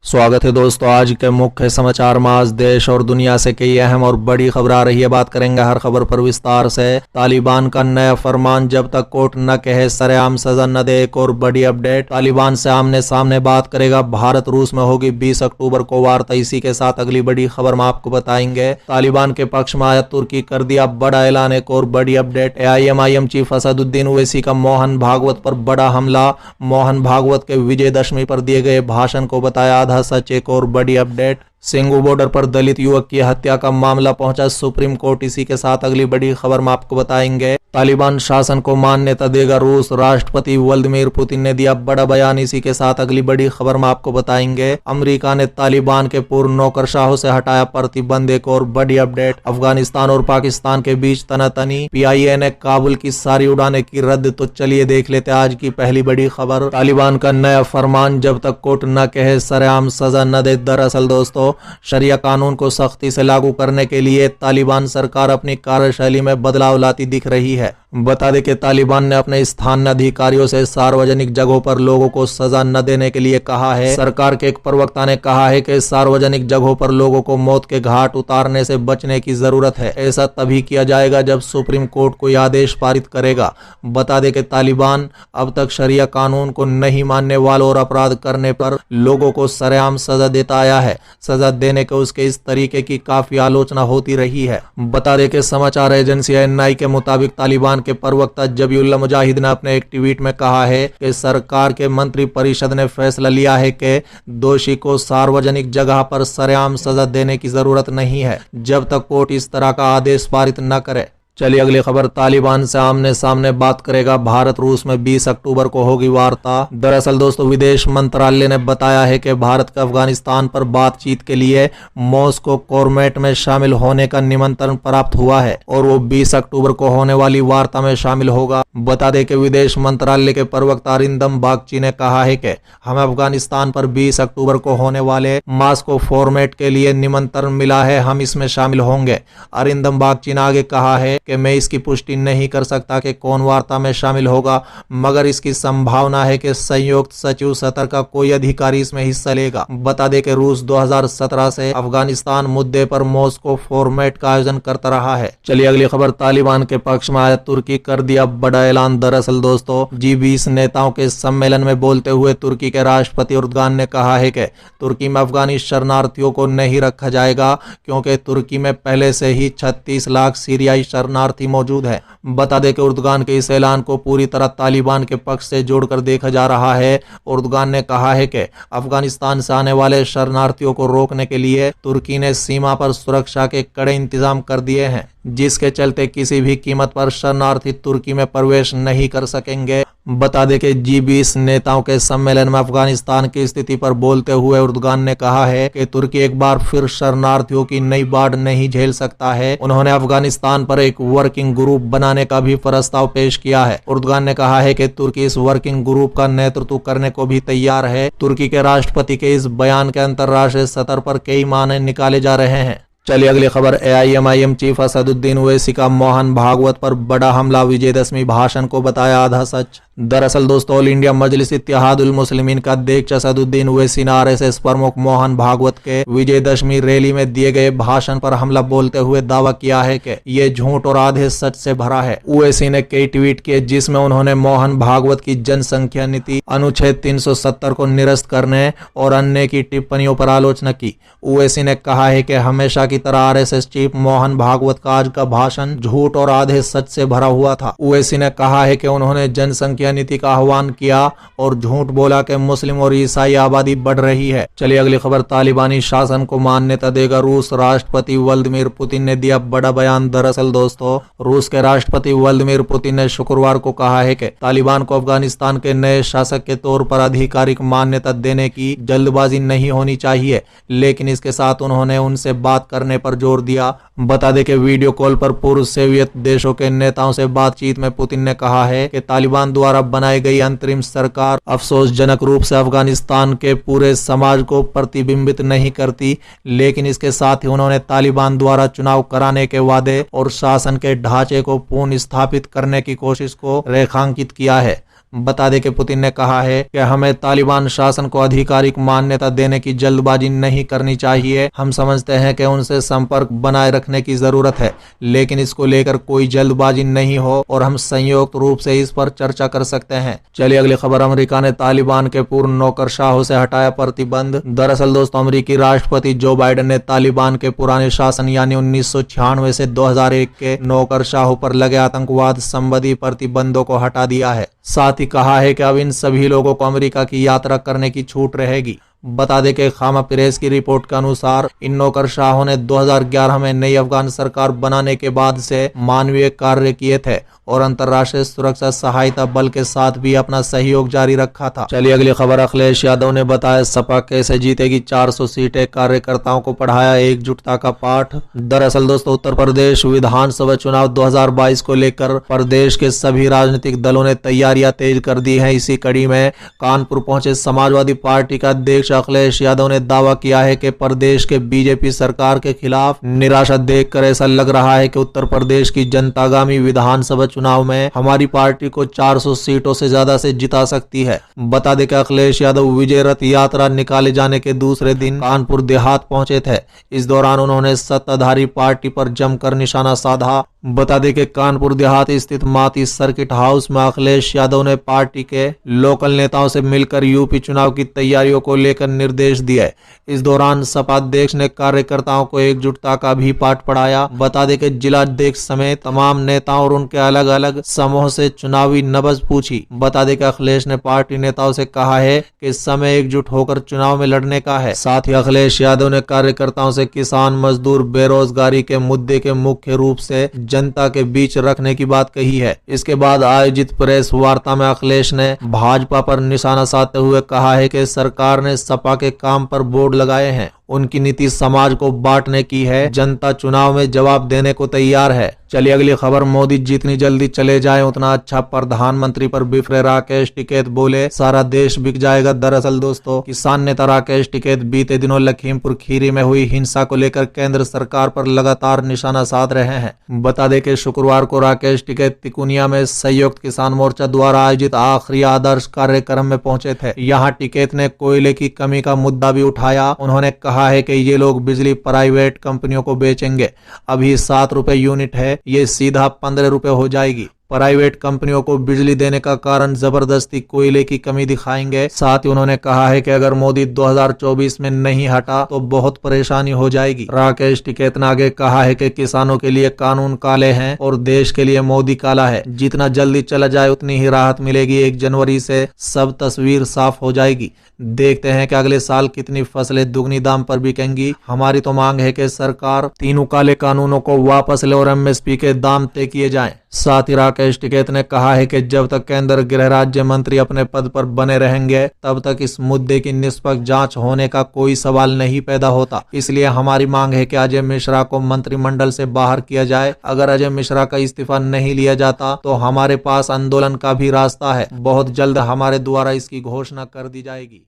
स्वागत है दोस्तों। आज के मुख्य समाचार में आज देश और दुनिया से कई अहम और बड़ी खबर आ रही है। बात करेंगे हर खबर पर विस्तार से। तालिबान का नया फरमान, जब तक कोर्ट न कहे सरेआम सजा न दे। एक और बड़ी अपडेट, तालिबान से आमने सामने बात करेगा भारत। रूस में होगी 20 अक्टूबर को वार्ता। इसी के साथ अगली बड़ी खबर में आपको बताएंगे। तालिबान के पक्ष में आया तुर्की, कर दिया बड़ा ऐलान। एक और बड़ी update, AIM chief Asaduddin Owaisi का मोहन भागवत पर बड़ा हमला। मोहन भागवत के विजयदशमी पर दिए गए भाषण को बताया सच। एक और बड़ी अपडेट, सिंगू बॉर्डर पर दलित युवक की हत्या का मामला पहुंचा सुप्रीम कोर्ट। इसी के साथ अगली बड़ी खबर में आपको बताएंगे। तालिबान शासन को मान्यता देगा रूस, राष्ट्रपति व्लादिमीर पुतिन ने दिया बड़ा बयान। इसी के साथ अगली बड़ी खबर में आपको बताएंगे। अमेरिका ने तालिबान के पूर्व नौकरशाहों से हटाया प्रतिबंध। एक और बड़ी अपडेट, अफगानिस्तान और पाकिस्तान के बीच तनातनी, PIA ने काबुल की सारी उड़ानें की रद्द। तो चलिए देख लेते आज की पहली बड़ी खबर। तालिबान का नया फरमान, जब तक कोर्ट न कहे सरेआम सजा न दे। दरअसल दोस्तों, शरिया कानून को सख्ती से लागू करने के लिए तालिबान सरकार अपनी कार्यशैली में बदलाव लाती दिख रही है। बता दें कि तालिबान ने अपने स्थानीय अधिकारियों से सार्वजनिक जगहों पर लोगों को सजा न देने के लिए कहा है। सरकार के एक प्रवक्ता ने कहा है कि सार्वजनिक जगहों पर लोगों को मौत के घाट उतारने से बचने की जरूरत है। ऐसा तभी किया जाएगा जब सुप्रीम कोर्ट कोई आदेश पारित करेगा। बता दें कि तालिबान अब तक शरिया कानून को नहीं मानने वालों और अपराध करने पर लोगों को सरेआम सजा देता आया है। सजा देने के उसके इस तरीके की काफी आलोचना होती रही है। बता दें कि समाचार एजेंसी NI के मुताबिक तालिबान के प्रवक्ता जबीउल्लाह मुजाहिद ने अपने एक ट्वीट में कहा है कि सरकार के मंत्री परिषद ने फैसला लिया है कि दोषी को सार्वजनिक जगह पर सरेआम सजा देने की जरूरत नहीं है जब तक कोर्ट इस तरह का आदेश पारित न करे। चलिए अगली खबर, तालिबान से आमने सामने बात करेगा भारत। रूस में 20 अक्टूबर को होगी वार्ता। दरअसल दोस्तों, विदेश मंत्रालय ने बताया है कि भारत का अफगानिस्तान पर बातचीत के लिए मॉस्को फॉर्मेट में शामिल होने का निमंत्रण प्राप्त हुआ है और वो 20 अक्टूबर को होने वाली वार्ता में शामिल होगा। बता दें कि विदेश मंत्रालय के प्रवक्ता अरिंदम बागची ने कहा है कि हमें अफगानिस्तान पर 20 अक्टूबर को होने वाले मॉस्को फॉर्मेट के लिए निमंत्रण मिला है, हम इसमें शामिल होंगे। अरिंदम बागची ने आगे कहा है कि मैं इसकी पुष्टि नहीं कर सकता कि कौन वार्ता में शामिल होगा, मगर इसकी संभावना है कि संयुक्त सचिव स्तर का कोई अधिकारी इसमें हिस्सा लेगा। बता दें कि रूस 2017 से अफगानिस्तान मुद्दे पर मॉस्को फॉर्मेट का आयोजन करता रहा है। चलिए अगली खबर, तालिबान के पक्ष में आया तुर्की, कर दिया बड़ा ऐलान। दरअसल दोस्तों, G20 नेताओं के सम्मेलन में बोलते हुए तुर्की के राष्ट्रपति एर्दोगान ने कहा है कि तुर्की में अफगानी शरणार्थियों को नहीं रखा जाएगा क्योंकि तुर्की में पहले से ही 36 लाख सीरियाई शरणार्थी मौजूद है। बता दें कि एर्दोगान के इस ऐलान को पूरी तरह तालिबान के पक्ष से जोड़कर देखा जा रहा है। एर्दोगान ने कहा है कि अफगानिस्तान से आने वाले शरणार्थियों को रोकने के लिए तुर्की ने सीमा पर सुरक्षा के कड़े इंतजाम कर दिए हैं, जिसके चलते किसी भी कीमत पर शरणार्थी तुर्की में प्रवेश नहीं कर सकेंगे। बता दें कि G20 नेताओं के सम्मेलन में अफगानिस्तान की स्थिति पर बोलते हुए एर्दोगान ने कहा है कि तुर्की एक बार फिर शरणार्थियों की नई बाढ़ नहीं झेल सकता है। उन्होंने अफगानिस्तान पर एक वर्किंग ग्रुप बनाने का भी प्रस्ताव पेश किया है। एर्दोगान ने कहा है कि तुर्की इस वर्किंग ग्रुप का नेतृत्व करने को भी तैयार है। तुर्की के राष्ट्रपति के इस बयान के अंतर्राष्ट्रीय स्तर पर कई मायने निकाले जा रहे हैं। चलिए अगली खबर, AIM चीफ असदुद्दीन ओवैसी का मोहन भागवत पर बड़ा हमला। विजयदशमी भाषण को बताया आधा सच। दरअसल दोस्तों, ऑल इंडिया मजलिस इत्तेहादुल मुस्लिमीन का अध्यक्ष असदुद्दीन ओवैसी ने RSS प्रमुख मोहन भागवत के विजयदशमी रैली में दिए गए भाषण पर हमला बोलते हुए दावा किया है कि ये झूठ और आधे सच से भरा है। ओवैसी ने कई ट्वीट किए जिसमें उन्होंने मोहन भागवत की जनसंख्या नीति, अनुच्छेद 370 को निरस्त करने और अन्य की टिप्पणियों पर आलोचना की। ओवैसी ने कहा है कि हमेशा की तरह RSS चीफ मोहन भागवत का आज का भाषण झूठ और आधे सच से भरा हुआ था। ओवैसी ने कहा है कि उन्होंने जनसंख्या नीति का आह्वान किया और झूठ बोला कि मुस्लिम और ईसाई आबादी बढ़ रही है। चलिए अगली खबर, तालिबानी शासन को मान्यता देगा रूस, राष्ट्रपति व्लादिमीर पुतिन ने दिया बड़ा बयान। दरअसल दोस्तों, रूस के राष्ट्रपति व्लादिमीर पुतिन ने शुक्रवार को कहा है कि तालिबान को अफगानिस्तान के नए शासक के तौर पर आधिकारिक मान्यता देने की जल्दबाजी नहीं होनी चाहिए, लेकिन इसके साथ उन्होंने उनसे बात करने पर जोर दिया। बता दें कि वीडियो कॉल पर पूर्व सोवियत देशों के नेताओं से बातचीत में पुतिन ने कहा है कि तालिबान द्वारा बनाई गई अंतरिम सरकार अफसोसजनक रूप से अफगानिस्तान के पूरे समाज को प्रतिबिंबित नहीं करती, लेकिन इसके साथ ही उन्होंने तालिबान द्वारा चुनाव कराने के वादे और शासन के ढांचे को पुनः स्थापित करने की कोशिश को रेखांकित किया है। बता दें कि पुतिन ने कहा है कि हमें तालिबान शासन को आधिकारिक मान्यता देने की जल्दबाजी नहीं करनी चाहिए। हम समझते हैं कि उनसे संपर्क बनाए रखने की जरूरत है, लेकिन इसको लेकर कोई जल्दबाजी नहीं हो और हम संयुक्त रूप से इस पर चर्चा कर सकते हैं। चलिए अगली खबर। अमेरिका ने तालिबान के पूर्व नौकरशाहों से हटाया प्रतिबंध। दरअसल दोस्तों, अमेरिकी राष्ट्रपति जो बाइडेन ने तालिबान के पुराने शासन यानी 1996 से 2001 के नौकरशाहों पर लगे आतंकवाद संबंधी प्रतिबंधों को हटा दिया है। साथ ही कहा है कि अब इन सभी लोगों को अमेरिका की यात्रा करने की छूट रहेगी। बता दें कि खामा प्रेस की रिपोर्ट के अनुसार इन नौकरशाहों ने 2011 में नई अफगान सरकार बनाने के बाद से मानवीय कार्य किए थे और अंतर्राष्ट्रीय सुरक्षा सहायता बल के साथ भी अपना सहयोग जारी रखा था। चलिए अगली खबर। अखिलेश यादव ने बताया सपा कैसे जीतेगी 400 सीटें, कार्यकर्ताओं को पढ़ाया एकजुटता का पाठ। दरअसल दोस्तों, उत्तर प्रदेश विधानसभा चुनाव 2022 को लेकर प्रदेश के सभी राजनीतिक दलों ने तैयारियां तेज कर दी है। इसी कड़ी में कानपुर पहुंचे समाजवादी पार्टी का अध्यक्ष अखिलेश यादव ने दावा किया है कि प्रदेश के बीजेपी सरकार के खिलाफ निराशा देखकर ऐसा लग रहा है कि उत्तर प्रदेश की जनता आगामी विधानसभा चुनाव में हमारी पार्टी को 400 सीटों से ज्यादा से जिता सकती है। बता दें कि अखिलेश यादव विजय रथ यात्रा निकाले जाने के दूसरे दिन कानपुर देहात पहुंचे थे। इस दौरान उन्होंने सत्ताधारी पार्टी पर जमकर निशाना साधा। बता दें कि कानपुर देहात स्थित माती सर्किट हाउस में अखिलेश यादव ने पार्टी के लोकल नेताओं से मिलकर यूपी चुनाव की तैयारियों को लेकर निर्देश दिए। इस दौरान सपा अध्यक्ष ने कार्यकर्ताओं को एकजुटता का भी पाठ पढ़ाया। बता दें कि जिला अध्यक्ष समेत तमाम नेताओं और उनके अलग अलग समूह से चुनावी नब्ज पूछी। बता दें कि अखिलेश ने पार्टी नेताओं से कहा है कि इस समय एकजुट होकर चुनाव में लड़ने का है। साथ ही अखिलेश यादव ने कार्यकर्ताओं से किसान, मजदूर, बेरोजगारी के मुद्दे के मुख्य रूप से जनता के बीच रखने की बात कही है। इसके बाद आयोजित प्रेस वार्ता में अखिलेश ने भाजपा पर निशाना साधते हुए कहा है कि सरकार ने सपा के काम पर बोर्ड लगाए हैं, उनकी नीति समाज को बांटने की है, जनता चुनाव में जवाब देने को तैयार है। चलिए अगली खबर। मोदी जितनी जल्दी चले जाए उतना अच्छा। प्रधानमंत्री पर बिफरे राकेश टिकैत बोले सारा देश बिक जाएगा। दरअसल दोस्तों, किसान नेता राकेश टिकैत बीते दिनों लखीमपुर खीरी में हुई हिंसा को लेकर केंद्र सरकार पर लगातार निशाना साध रहे हैं। बता दें कि शुक्रवार को राकेश टिकैत तिकुनिया में संयुक्त किसान मोर्चा द्वारा आयोजित आखिरी आदर्श कार्यक्रम में पहुंचे थे। यहाँ टिकैत ने कोयले की कमी का मुद्दा भी उठाया। उन्होंने कहा है कि ये लोग बिजली प्राइवेट कंपनियों को बेचेंगे। अभी 7 रुपए यूनिट है, ये सीधा 15 रुपए हो जाएगी। प्राइवेट कंपनियों को बिजली देने का कारण जबरदस्ती कोयले की कमी दिखाएंगे। साथ ही उन्होंने कहा है कि अगर मोदी 2024 में नहीं हटा तो बहुत परेशानी हो जाएगी। राकेश टिकैत ने आगे कहा है कि किसानों के लिए कानून काले हैं और देश के लिए मोदी काला है। जितना जल्दी चला जाए उतनी ही राहत मिलेगी। 1 जनवरी से सब तस्वीर साफ हो जाएगी। देखते हैं कि अगले साल कितनी फसलें दुगनी दाम पर बिकेंगी। हमारी तो मांग है कि सरकार तीनों काले कानूनों को वापस ले और एमएसपी के दाम तय किए जाएं। साथ ही राकेश टिकैत ने कहा है कि जब तक केंद्र गृह राज्य मंत्री अपने पद पर बने रहेंगे तब तक इस मुद्दे की निष्पक्ष जांच होने का कोई सवाल नहीं पैदा होता। इसलिए हमारी मांग है कि अजय मिश्रा को मंत्रिमंडल से बाहर किया जाए। अगर अजय मिश्रा का इस्तीफा नहीं लिया जाता तो हमारे पास आंदोलन का भी रास्ता है। बहुत जल्द हमारे द्वारा इसकी घोषणा कर दी जाएगी।